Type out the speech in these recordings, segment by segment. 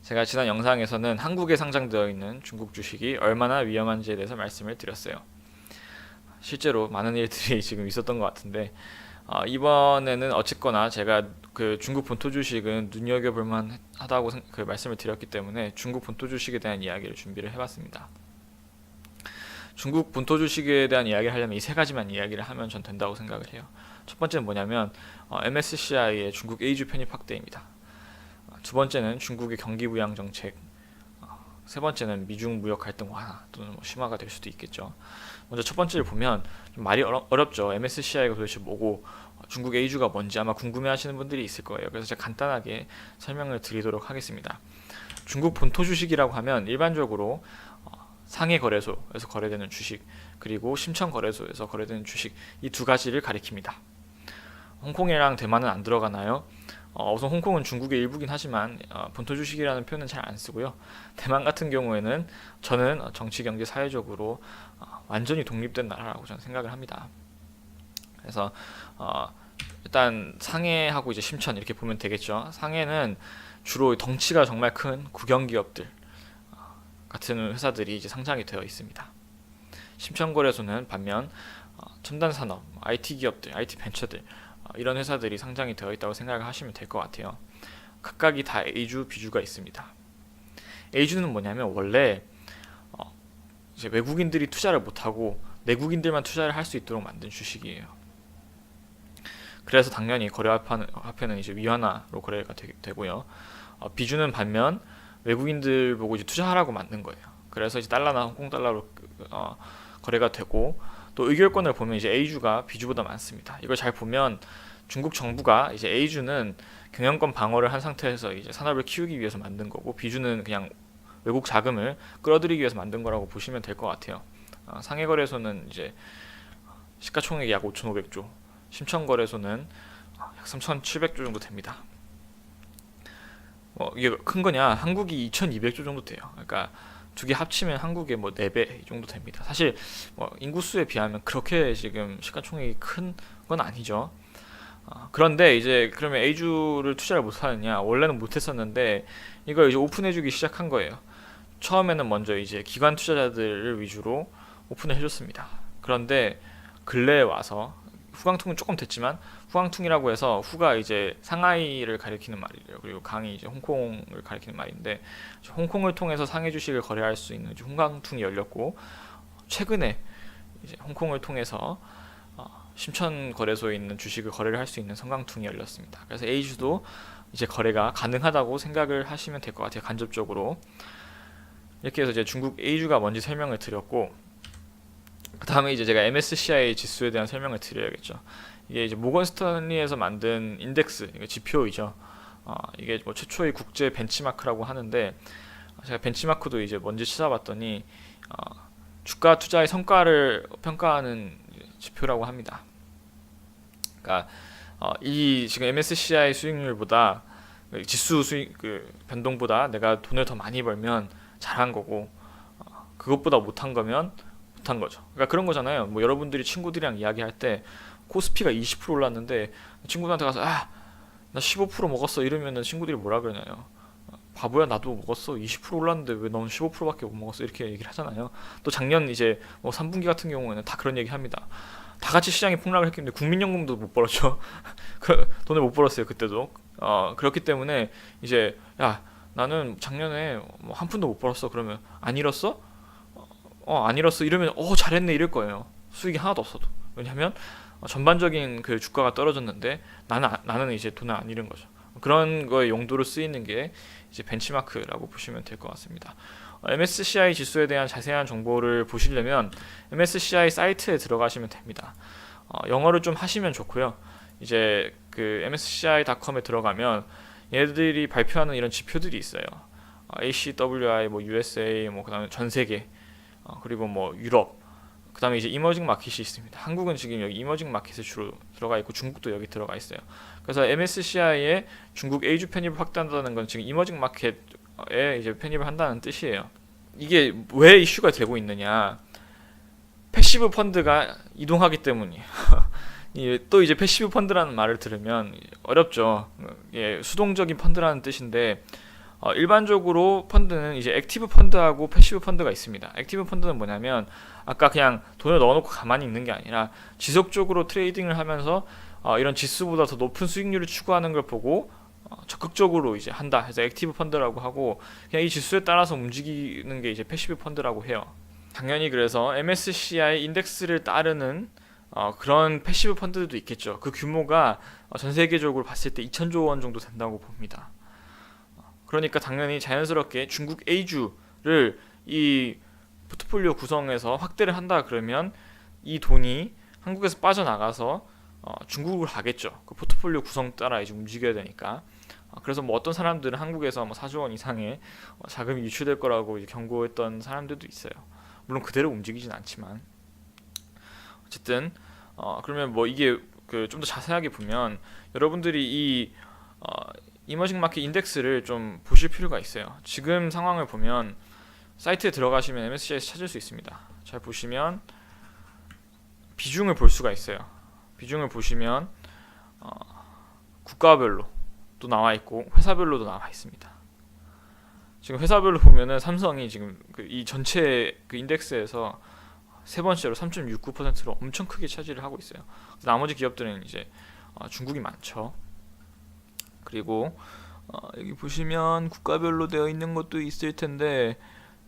제가 지난 영상에서는 한국에 상장되어 있는 중국 주식이 얼마나 위험한지에 대해서 말씀을 드렸어요. 실제로 많은 일들이 지금 있었던 것 같은데 이번에는 어쨌거나 제가 그 중국 본토 주식은 눈여겨볼 만하다고 그 말씀을 드렸기 때문에 중국 본토 주식에 대한 이야기를 준비를 해봤습니다. 중국 본토 주식에 대한 이야기를 하려면 이 세 가지만 이야기를 하면 전 된다고 생각을 해요. 첫 번째는 뭐냐면 MSCI의 중국 A주 편입 확대입니다. 두 번째는 중국의 경기 부양 정책, 세 번째는 미중 무역 갈등 완화 또는 심화가 될 수도 있겠죠. 먼저 첫 번째를 보면 좀 말이 어렵죠. MSCI가 도대체 뭐고 중국 A주가 뭔지 아마 궁금해하시는 분들이 있을 거예요. 그래서 제가 간단하게 설명을 드리도록 하겠습니다. 중국 본토 주식이라고 하면 일반적으로 상해 거래소에서 거래되는 주식 그리고 심천 거래소에서 거래되는 주식 이 두 가지를 가리킵니다. 홍콩이랑 대만은 안 들어가나요? 우선 홍콩은 중국의 일부긴 하지만 본토 주식이라는 표현은 잘 안 쓰고요. 대만 같은 경우에는 저는 정치, 경제, 사회적으로 완전히 독립된 나라라고 저는 생각을 합니다. 그래서 일단 상해하고 이제 심천 이렇게 보면 되겠죠. 상해는 주로 덩치가 정말 큰 국영 기업들 같은 회사들이 이제 상장이 되어 있습니다. 심천거래소는 반면 첨단 산업, IT 기업들, IT 벤처들 이런 회사들이 상장이 되어 있다고 생각을 하시면 될 것 같아요. 각각이 다 A주, B주가 있습니다. A주는 뭐냐면 원래 이제 외국인들이 투자를 못하고 내국인들만 투자를 할 수 있도록 만든 주식이에요. 그래서 당연히 거래화폐는 이제 위안화로 거래가 되고요. B주는 반면 외국인들 보고 이제 투자하라고 만든 거예요. 그래서 이제 달러나 홍콩 달러로 거래가 되고 또 의결권을 보면 이제 A주가 B주보다 많습니다. 이걸 잘 보면 중국 정부가 이제 A주는 경영권 방어를 한 상태에서 이제 산업을 키우기 위해서 만든 거고 B주는 그냥 외국 자금을 끌어들이기 위해서 만든 거라고 보시면 될 것 같아요. 상해거래소는 이제 시가총액이 약 5,500조, 심천거래소는 약 3,700조 정도 됩니다. 이게 큰 거냐? 한국이 2,200조 정도 돼요. 그러니까 두 개 합치면 한국의 뭐 4배 정도 됩니다. 사실 인구수에 비하면 그렇게 지금 시가총액이 큰 건 아니죠. 그런데 이제 그러면 A주를 투자를 못 하느냐? 원래는 못 했었는데 이걸 이제 오픈해주기 시작한 거예요. 처음에는 먼저 이제 기관 투자자들을 위주로 오픈을 해줬습니다. 그런데 근래에 와서 후광통은 조금 됐지만 후광통이라고 해서 후가 이제 상하이를 가리키는 말이에요. 그리고 강이 이제 홍콩을 가리키는 말인데 홍콩을 통해서 상해 주식을 거래할 수 있는 후광통이 열렸고 최근에 이제 홍콩을 통해서 심천 거래소에 있는 주식을 거래를 할 수 있는 성강통이 열렸습니다. 그래서 A주도 이제 거래가 가능하다고 생각을 하시면 될 것 같아요. 간접적으로 이렇게 해서 이제 중국 A주가 뭔지 설명을 드렸고 그 다음에 이제 제가 MSCI 지수에 대한 설명을 드려야겠죠. 이게 이제 모건 스탠리에서 만든 인덱스, 지표이죠. 이게 뭐 최초의 국제 벤치마크라고 하는데 제가 벤치마크도 이제 뭔지 찾아봤더니 주가 투자의 성과를 평가하는 지표라고 합니다. 그러니까 이 지금 MSCI 수익률보다 지수 수익 변동보다 내가 돈을 더 많이 벌면 잘한 거고 그것보다 못한 거면 못한 거죠. 그러니까 그런 거잖아요. 뭐 여러분들이 친구들이랑 이야기할 때 코스피가 20% 올랐는데 친구들한테 가서 나 15% 먹었어 이러면은 친구들이 뭐라 그러냐요. 바보야 나도 먹었어 20% 올랐는데 왜 너는 15%밖에 못 먹었어 이렇게 얘기를 하잖아요. 또 작년 이제 뭐 3분기 같은 경우에는 다 그런 얘기 합니다. 다 같이 시장이 폭락을 했기 때문에 국민연금도 못 벌었죠. 돈을 못 벌었어요 그때도. 그렇기 때문에 이제 야 나는 작년에 뭐 한 푼도 못 벌었어 그러면 안 잃었어? 안 잃었어 이러면 잘했네 이럴 거예요. 수익이 하나도 없어도. 왜냐하면 전반적인 그 주가가 떨어졌는데 나는 이제 돈을 안 잃은 거죠. 그런 거에 용도로 쓰이는 게 이제 벤치마크라고 보시면 될 것 같습니다. MSCI 지수에 대한 자세한 정보를 보시려면 MSCI 사이트에 들어가시면 됩니다. 영어를 좀 하시면 좋고요. 이제 그 MSCI.com에 들어가면 얘들이 발표하는 이런 지표들이 있어요. ACWI, 뭐 USA, 뭐 그다음에 전 세계, 그리고 뭐 유럽, 그다음에 이제 이머징 마켓이 있습니다. 한국은 지금 여기 이머징 마켓에 주로 들어가 있고 중국도 여기 들어가 있어요. 그래서 MSCI에 중국 A주 편입을 확대한다는 건 지금 이머징 마켓에 이제 편입을 한다는 뜻이에요. 이게 왜 이슈가 되고 있느냐? 패시브 펀드가 이동하기 때문이에요. 또 이제 패시브 펀드라는 말을 들으면 어렵죠. 수동적인 펀드라는 뜻인데 일반적으로 펀드는 이제 액티브 펀드하고 패시브 펀드가 있습니다. 액티브 펀드는 뭐냐면 아까 그냥 돈을 넣어놓고 가만히 있는 게 아니라 지속적으로 트레이딩을 하면서 이런 지수보다 더 높은 수익률을 추구하는 걸 보고 적극적으로 이제 한다 해서 액티브 펀드라고 하고, 그냥 이 지수에 따라서 움직이는 게 이제 패시브 펀드라고 해요. 당연히 그래서 MSCI 인덱스를 따르는 그런 패시브 펀드들도 있겠죠. 그 규모가 전 세계적으로 봤을 때 2천조 원 정도 된다고 봅니다. 그러니까 당연히 자연스럽게 중국 A주를 이 포트폴리오 구성에서 확대를 한다 그러면 이 돈이 한국에서 빠져나가서 중국으로 가겠죠. 그 포트폴리오 구성 따라 이제 움직여야 되니까. 그래서 뭐 어떤 사람들은 한국에서 뭐 4조 원 이상의 자금이 유출될 거라고 이제 경고했던 사람들도 있어요. 물론 그대로 움직이진 않지만 어쨌든 그러면 뭐 이게 그 좀 더 자세하게 보면 여러분들이 이 이머징 마켓 인덱스를 좀 보실 필요가 있어요. 지금 상황을 보면 사이트에 들어가시면 MSCI에서 찾을 수 있습니다. 잘 보시면 비중을 볼 수가 있어요. 비중을 보시면 국가별로 또 나와 있고 회사별로도 나와 있습니다. 지금 회사별로 보면은 삼성이 지금 이 전체 그 인덱스에서 세 번째로 3.69%로 엄청 크게 차지를 하고 있어요. 나머지 기업들은 이제 중국이 많죠. 그리고 여기 보시면 국가별로 되어 있는 것도 있을 텐데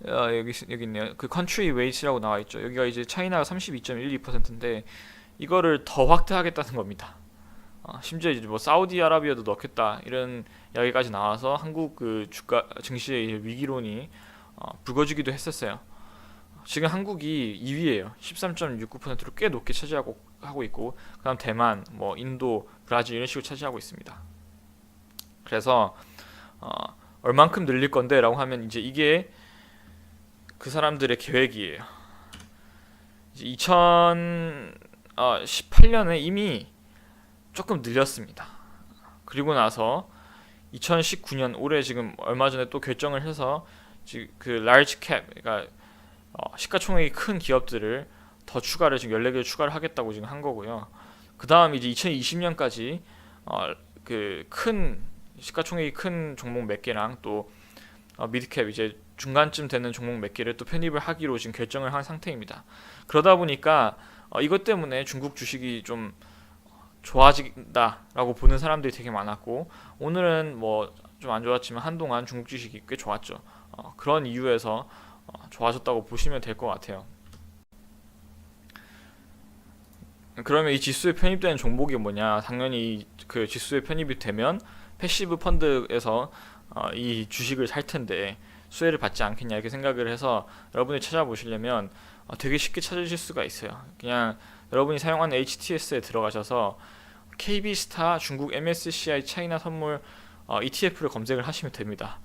여기 있네요. 그 country weight라고 나와 있죠. 여기가 이제 차이나가 32.12%인데 이거를 더 확대하겠다는 겁니다. 심지어 이제 뭐 사우디아라비아도 넣겠다 이런 이야기까지 나와서 한국 그 주가 증시의 위기론이 불거지기도 했었어요. 지금 한국이 2위예요. 13.69%로 꽤 높게 차지하고 있고, 그다음 대만, 뭐 인도, 브라질 이런 식으로 차지하고 있습니다. 그래서 얼만큼 늘릴 건데라고 하면 이제 이게 그 사람들의 계획이에요. 이제 2018년에 이미 조금 늘렸습니다. 그리고 나서 2019년 올해 지금 얼마 전에 또 결정을 해서 지금 그 large cap, 그러니까 시가총액이 큰 기업들을 더 추가를 지금 14개를 추가를 하겠다고 지금 한 거고요. 그 다음 이제 2020년까지 그 큰 시가총액이 큰 종목 몇 개랑 또 미드캡 이제 중간쯤 되는 종목 몇 개를 또 편입을 하기로 지금 결정을 한 상태입니다. 그러다 보니까 이것 때문에 중국 주식이 좀 좋아진다라고 보는 사람들이 되게 많았고, 오늘은 뭐 좀 안 좋았지만 한동안 중국 주식이 꽤 좋았죠. 그런 이유에서 좋아졌다고 보시면 될 것 같아요. 그러면 이 지수에 편입되는 종목이 뭐냐? 당연히 그 지수에 편입이 되면 패시브 펀드에서 이 주식을 살 텐데 수혜를 받지 않겠냐 이렇게 생각을 해서 여러분이 찾아보시려면 되게 쉽게 찾으실 수가 있어요. 그냥 여러분이 사용하는 HTS에 들어가셔서 KB스타 중국 MSCI 차이나 선물 ETF를 검색을 하시면 됩니다.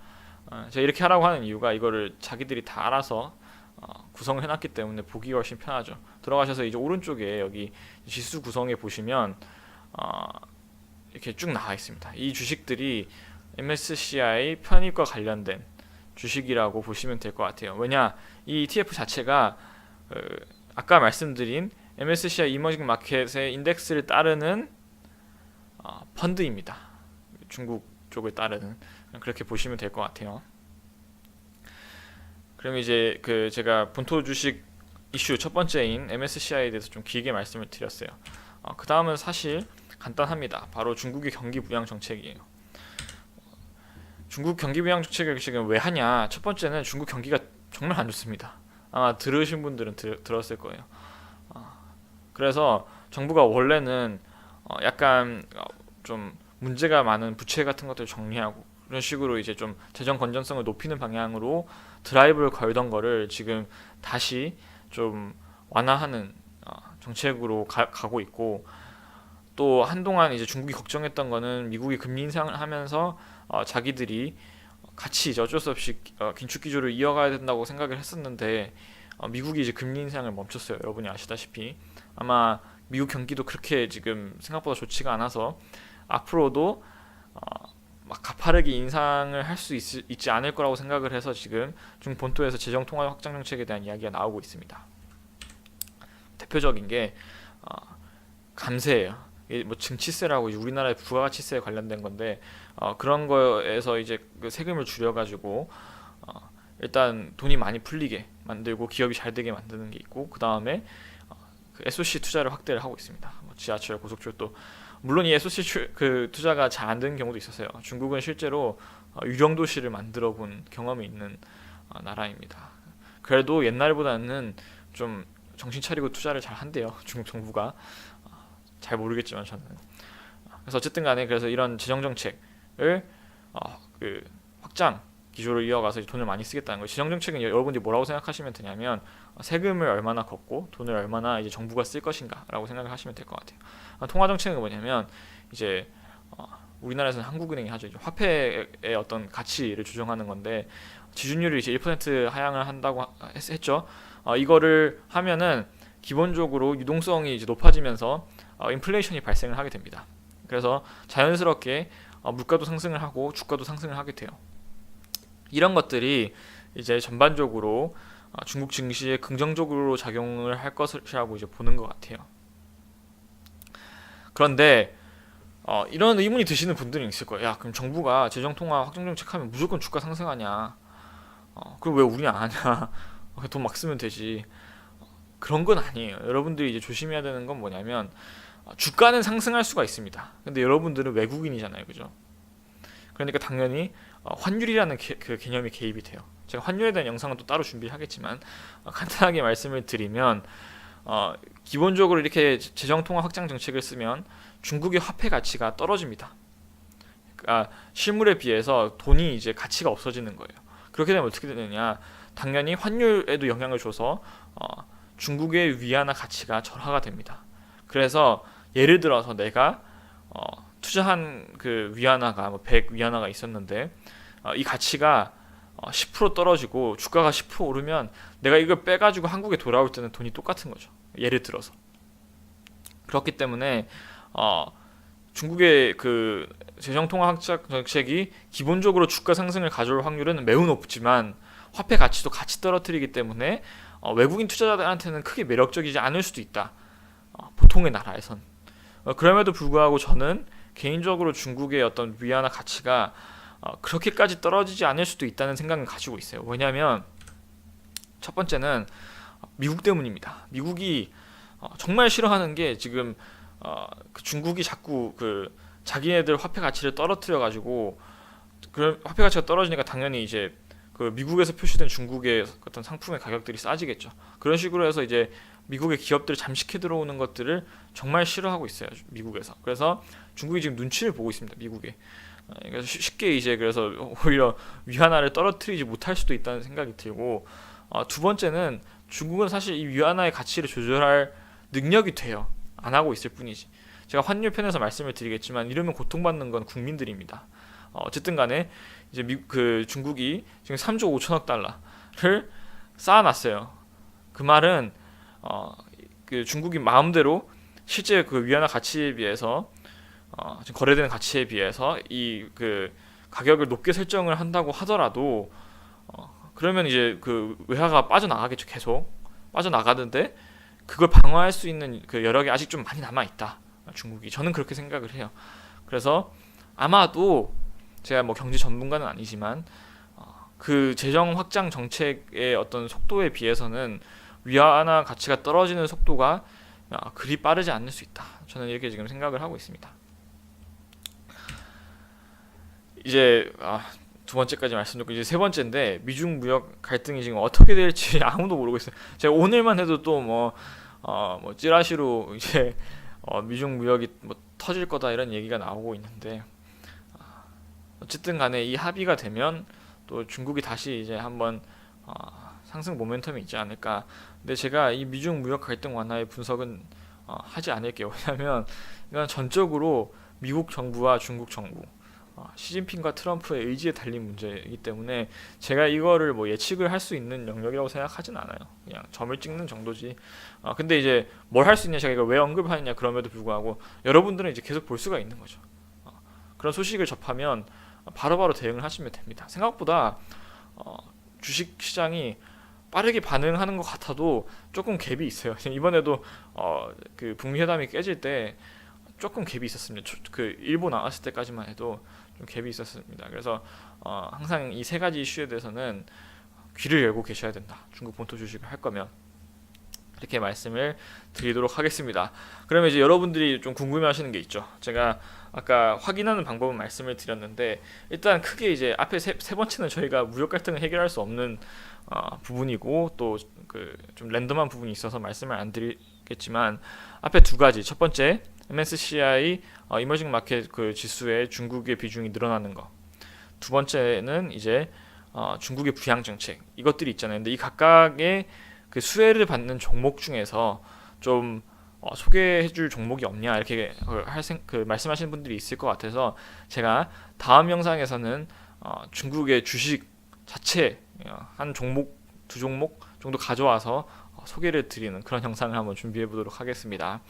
제가 이렇게 하라고 하는 이유가 이거를 자기들이 다 알아서 구성을 해놨기 때문에 보기가 훨씬 편하죠. 들어가셔서 이제 오른쪽에 여기 지수 구성에 보시면 이렇게 쭉 나와 있습니다. 이 주식들이 MSCI 편입과 관련된 주식이라고 보시면 될 것 같아요. 왜냐, 이 ETF 자체가 아까 말씀드린 MSCI 이머징 마켓의 인덱스를 따르는 펀드입니다. 중국 쪽을 따르는, 그렇게 보시면 될 것 같아요. 그럼 이제 그 제가 본토 주식 이슈 첫 번째인 MSCI에 대해서 좀 길게 말씀을 드렸어요. 그 다음은 사실 간단합니다. 바로 중국의 경기 부양 정책이에요. 중국 경기 부양 정책을 지금 왜 하냐? 첫 번째는 중국 경기가 정말 안 좋습니다. 아마 들으신 분들은 들었을 거예요. 그래서 정부가 원래는 약간 좀 문제가 많은 부채 같은 것들을 정리하고 그런 식으로 이제 좀 재정 건전성을 높이는 방향으로 드라이브를 걸던 거를 지금 다시 좀 완화하는 정책으로 가고 있고, 또 한동안 이제 중국이 걱정했던 거는 미국이 금리 인상을 하면서 자기들이 같이 이제 어쩔 수 없이 긴축 기조를 이어가야 된다고 생각을 했었는데 미국이 이제 금리 인상을 멈췄어요. 여러분이 아시다시피 아마 미국 경기도 그렇게 지금 생각보다 좋지가 않아서 앞으로도 막 가파르게 인상을 할 수 있지 않을 거라고 생각을 해서 지금 중본토에서 재정 통화 확장 정책에 대한 이야기가 나오고 있습니다. 대표적인 게 감세예요. 이게 뭐 증치세라고 이제 우리나라의 부가가치세에 관련된 건데 그런 거에서 이제 그 세금을 줄여가지고 일단 돈이 많이 풀리게 만들고 기업이 잘 되게 만드는 게 있고 그 다음에 그 SOC 투자를 확대를 하고 있습니다. 뭐 지하철, 고속철도 물론 이 SOC 그 투자가 잘 안 되는 경우도 있었어요. 중국은 실제로 유령 도시를 만들어 본 경험이 있는 나라입니다. 그래도 옛날보다는 좀 정신 차리고 투자를 잘 한대요. 중국 정부가 잘 모르겠지만 저는. 그래서 어쨌든 간에 그래서 이런 재정 정책을 그 확장 기조를 이어가서 돈을 많이 쓰겠다는 거예요. 재정 정책은 여러분들이 뭐라고 생각하시면 되냐면 세금을 얼마나 걷고 돈을 얼마나 이제 정부가 쓸 것인가라고 생각을 하시면 될 것 같아요. 통화 정책은 뭐냐면 이제 우리나라에서는 한국은행이 하죠. 화폐의 어떤 가치를 조정하는 건데 지준율이 이제 1% 하향을 한다고 했죠. 이거를 하면은 기본적으로 유동성이 이제 높아지면서 인플레이션이 발생을 하게 됩니다. 그래서 자연스럽게 물가도 상승을 하고 주가도 상승을 하게 돼요. 이런 것들이 이제 전반적으로 중국 증시에 긍정적으로 작용을 할 것이라고 이제 보는 것 같아요. 그런데 이런 의문이 드시는 분들이 있을 거예요. 야, 그럼 정부가 재정통화 확장 정책하면 무조건 주가 상승하냐? 그럼 왜 우리 안 하냐? 돈 막 쓰면 되지. 그런 건 아니에요. 여러분들이 이제 조심해야 되는 건 뭐냐면 주가는 상승할 수가 있습니다. 근데 여러분들은 외국인이잖아요, 그죠? 그러니까 당연히 환율이라는 그 개념이 개입이 돼요. 제가 환율에 대한 영상은 또 따로 준비하겠지만 간단하게 말씀을 드리면 기본적으로 이렇게 재정통화 확장 정책을 쓰면 중국의 화폐 가치가 떨어집니다. 그러니까 실물에 비해서 돈이 이제 가치가 없어지는 거예요. 그렇게 되면 어떻게 되느냐? 당연히 환율에도 영향을 줘서 중국의 위안화 가치가 절하가 됩니다. 그래서 예를 들어서 내가 투자한 그 위안화가 뭐 100 위안화가 있었는데 이 가치가 10% 떨어지고 주가가 10% 오르면 내가 이걸 빼가지고 한국에 돌아올 때는 돈이 똑같은 거죠. 예를 들어서 그렇기 때문에 중국의 그 재정통화 확장 정책이 기본적으로 주가 상승을 가져올 확률은 매우 높지만 화폐 가치도 같이 떨어뜨리기 때문에 외국인 투자자들한테는 크게 매력적이지 않을 수도 있다. 보통의 나라에선. 그럼에도 불구하고 저는 개인적으로 중국의 어떤 위안화 가치가 그렇게까지 떨어지지 않을 수도 있다는 생각을 가지고 있어요. 왜냐하면 첫 번째는 미국 때문입니다. 미국이 정말 싫어하는 게 지금 그 중국이 자꾸 그 자기네들 화폐 가치를 떨어뜨려 가지고 그 화폐 가치가 떨어지니까 당연히 이제 그 미국에서 표시된 중국의 어떤 상품의 가격들이 싸지겠죠. 그런 식으로 해서 이제 미국의 기업들을 잠식해 들어오는 것들을 정말 싫어하고 있어요. 미국에서. 그래서 중국이 지금 눈치를 보고 있습니다. 미국에. 그래서 쉽게 이제 그래서 오히려 위안화를 떨어뜨리지 못할 수도 있다는 생각이 들고 두 번째는 중국은 사실 이 위안화의 가치를 조절할 능력이 돼요. 안 하고 있을 뿐이지. 제가 환율 편에서 말씀을 드리겠지만 이러면 고통받는 건 국민들입니다. 어쨌든 간에 이제 그 중국이 지금 3조 5천억 달러를 쌓아놨어요. 그 말은 그 중국이 마음대로 실제 그 위안화 가치에 비해서 지금 거래되는 가치에 비해서 이 그 가격을 높게 설정을 한다고 하더라도 그러면 이제 그 외화가 빠져나가겠죠. 계속 빠져나가는데 그걸 방어할 수 있는 그 여력이 아직 좀 많이 남아 있다. 중국이 저는 그렇게 생각을 해요. 그래서 아마도 제가 뭐 경제 전문가는 아니지만 그 재정 확장 정책의 어떤 속도에 비해서는 위안화 가치가 떨어지는 속도가 그리 빠르지 않을 수 있다. 저는 이렇게 지금 생각을 하고 있습니다. 이제 두 번째까지 말씀드렸고 이제 세 번째인데 미중 무역 갈등이 지금 어떻게 될지 아무도 모르고 있어요. 제가 오늘만 해도 또 뭐 찌라시로 이제 미중 무역이 뭐 터질 거다 이런 얘기가 나오고 있는데 어쨌든 간에 이 합의가 되면 또 중국이 다시 이제 한번 상승 모멘텀이 있지 않을까. 근데 제가 이 미중 무역 갈등 완화의 분석은 하지 않을게요. 왜냐하면 이건 전적으로 미국 정부와 중국 정부 시진핑과 트럼프의 의지에 달린 문제이기 때문에 제가 이거를 뭐 예측을 할 수 있는 영역이라고 생각하진 않아요. 그냥 점을 찍는 정도지. 근데 이제 뭘 할 수 있냐, 제가 이걸 왜 언급하느냐 그럼에도 불구하고 여러분들은 이제 계속 볼 수가 있는 거죠. 그런 소식을 접하면 바로바로 대응을 하시면 됩니다. 생각보다 주식 시장이 빠르게 반응하는 것 같아도 조금 갭이 있어요. 이번에도 그 북미 회담이 깨질 때 조금 갭이 있었습니다. 그 일보 나왔을 때까지만 해도 좀 갭이 있었습니다. 그래서 항상 이 세 가지 이슈에 대해서는 귀를 열고 계셔야 된다. 중국 본토 주식을 할 거면 이렇게 말씀을 드리도록 하겠습니다. 그러면 이제 여러분들이 좀 궁금해하시는 게 있죠. 제가 아까 확인하는 방법은 말씀을 드렸는데 일단 크게 이제 앞에 세 번째는 저희가 무역 갈등을 해결할 수 없는 부분이고 또 그 좀 랜덤한 부분이 있어서 말씀을 안 드리겠지만 앞에 두 가지 첫 번째 MSCI 이머징 마켓 그 지수에 중국의 비중이 늘어나는 거. 두 번째는 이제 중국의 부양 정책 이것들이 있잖아요. 근데 이 각각의 그 수혜를 받는 종목 중에서 좀 소개해줄 종목이 없냐 이렇게 말씀하시는 분들이 있을 것 같아서 제가 다음 영상에서는 중국의 주식 자체 한 종목 두 종목 정도 가져와서 소개를 드리는 그런 영상을 한번 준비해 보도록 하겠습니다.